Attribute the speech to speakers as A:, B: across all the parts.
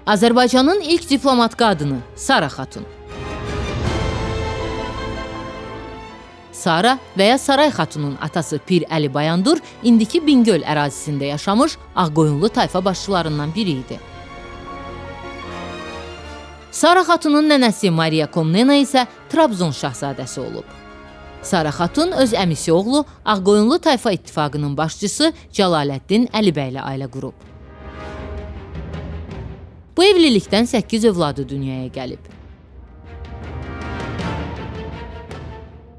A: Azərbaycanın ilk diplomat qadını Sara Xatun. Sara və ya Saray Xatunun atası Pir Əli Bayandur indiki Bingöl ərazisində yaşamış Ağqoyunlu tayfa başçılarından biri idi. Sara Xatunun nənəsi Mariya Komnena isə Trabzon şahzadəsi olub. Sara Xatun öz əmisi oğlu Ağqoyunlu tayfa ittifaqının başçısı Cəlaləddin Əlibəylə ailə qurub. Bu evlilikdən 8 övladı dünyaya gəlib.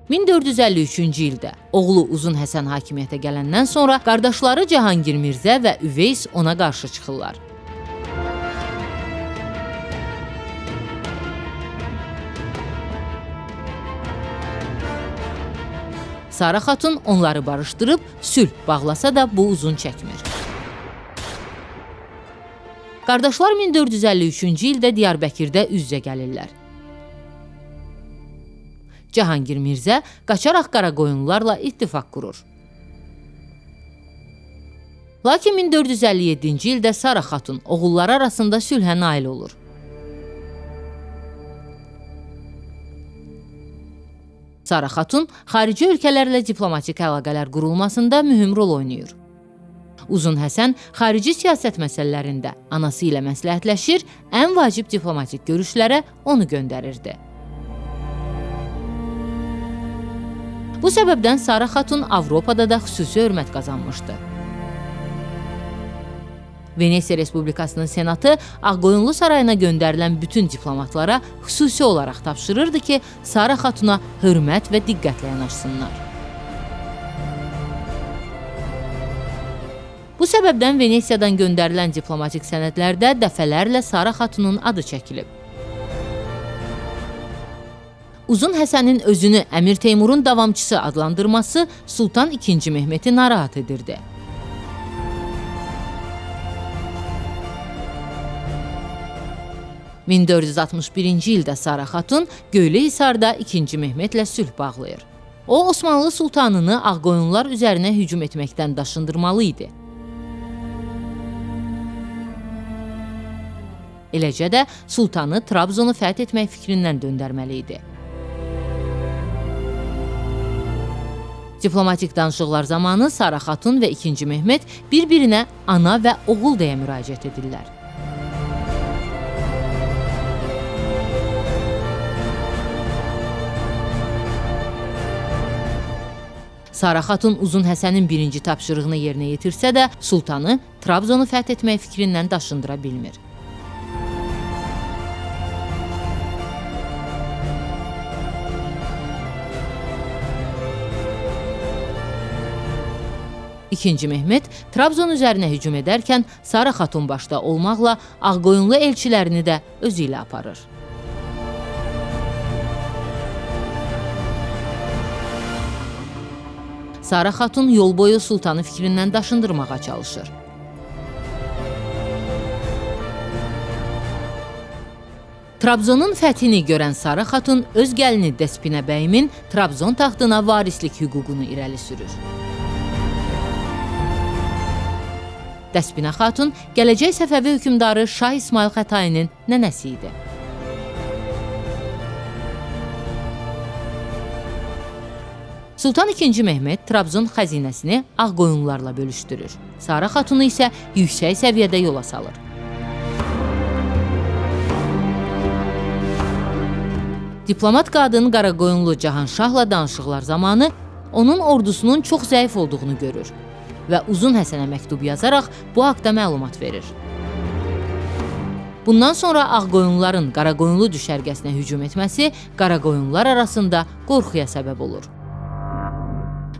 A: 1453-cü ildə oğlu Uzun Həsən hakimiyyətə gələndən sonra qardaşları Cahangir Mirzə və Üveys ona qarşı çıxırlar. Sara Xatun onları barışdırıb sülh bağlasa da bu uzun çəkmir. Qardaşlar 1453-cü ildə Diyarbəkirdə üz-üzə gəlirlər. Cahangir Mirzə qaçaraq Qaraqoyunlularla ittifaq qurur. Lakin 1457-ci ildə Sara Xatun oğulları arasında sülhə nail olur. Sara Xatun xarici ölkələrlə diplomatik əlaqələr qurulmasında mühüm rol oynayır. Uzun Həsən xarici siyasət məsələlərində anası ilə məsləhətləşir, ən vacib diplomatik görüşlərə onu göndərirdi. Bu səbəbdən Sara Xatun Avropada da xüsusi hörmət qazanmışdı. Venesiya Respublikasının Senatı Ağqoyunlu sarayına göndərilən bütün diplomatlara xüsusi olaraq tapşırırdı ki, Sara Xatuna hörmət və diqqətlə yanaşsınlar. Bu səbəbdən Venesiyadan göndərilən diplomatik sənədlərdə dəfələrlə Sara Xatunun adı çəkilib. Uzun Həsənin özünü Əmir Teymurun davamçısı adlandırması Sultan II. Mehmeti narahat edirdi. (1461-ci ildə Sara Xatun Göyləhisarda II. Mehmetlə sülh bağlayır. O, Osmanlı sultanını Ağqoyunlular üzərinə hücum etməkdən daşındırmalı idi. Eləcə də sultanı Trabzonu fəth etmək fikrindən döndərməli idi. Diplomatik danışıqlar zamanı Sara Xatun və II. Mehmet bir-birinə ana və oğul deyə müraciət edirlər. Sara Xatun Uzun Həsənin birinci tapşırığını yerinə yetirsə də, sultanı Trabzonu fəth etmək fikrindən daşındıra bilmir. II. Mehmet Trabzon üzərinə hücum edərkən Sara Xatun başda olmaqla Ağqoyunlu elçilərini də özü ilə aparır. Sara Xatun yol boyu sultanı fikrindən daşındırmağa çalışır. Trabzonun fəthini görən Sara Xatun öz gəlini Dəspinə bəyimin Trabzon taxtına varislik hüququnu irəli sürür. Dəspinə xatun gələcək Səfəvi hökmdarı Şah İsmayıl Xətainin nənəsi idi. Sultan II. Mehmet Trabzon xəzinəsini Ağqoyunlularla bölüşdürür. Sara Xatunu isə yüksək səviyyədə yola salır. Diplomat qadın Qaraqoyunlu Cahanşahla danışıqlar zamanı onun ordusunun çox zəif olduğunu görür və Uzun Həsənə məktub yazaraq bu haqda məlumat verir. Bundan sonra Ağqoyunluların Qaraqoyunlu düşərgəsinə hücum etməsi Qaraqoyunlular arasında qorxuya səbəb olur.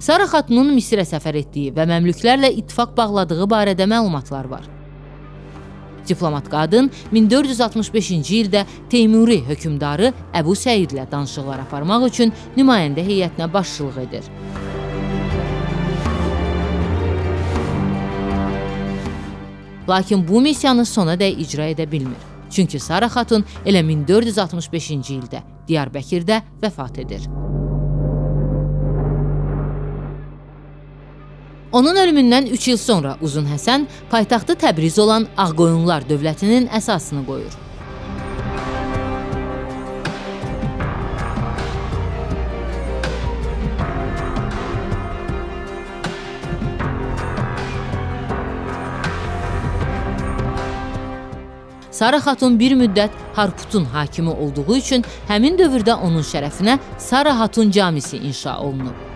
A: Sara Xatunun Misirə səfər etdiyi və məmlüklərlə ittifaq bağladığı barədə məlumatlar var. Diplomat qadın 1465-ci ildə Teymuri hökmdarı Əbu Səidlə danışıqlar aparmaq üçün nümayəndə heyətinə başçılıq edir. Lakin bu missiyanı sonadək icra edə bilmir. Çünki Sara Xatun elə 1465-ci ildə Diyarbəkirdə vəfat edir. Onun ölümündən 3 il sonra Uzun Həsən paytaxtı Təbriz olan Ağqoyunlular dövlətinin əsasını qoyur. Sara Xatun bir müddət Harputun hakimi olduğu üçün həmin dövrdə onun şərəfinə Sara Hatun camisi inşa olunub.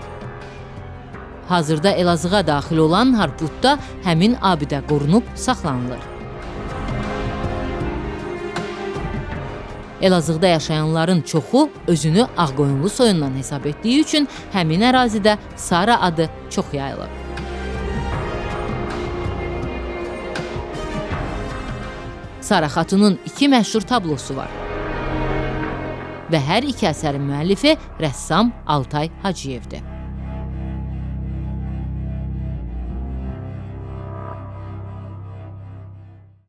A: Hazırda Elazığ'a daxil olan Harputda həmin abidə qorunub saxlanılır. Elazığda yaşayanların çoxu özünü Ağqoyunlu soyundan hesab etdiyi üçün həmin ərazidə Sara adı çox yayılıb. Sara Xatunun 2 məşhur tablosu var və hər iki əsərin müəllifi rəssam Altay Hacıyevdir.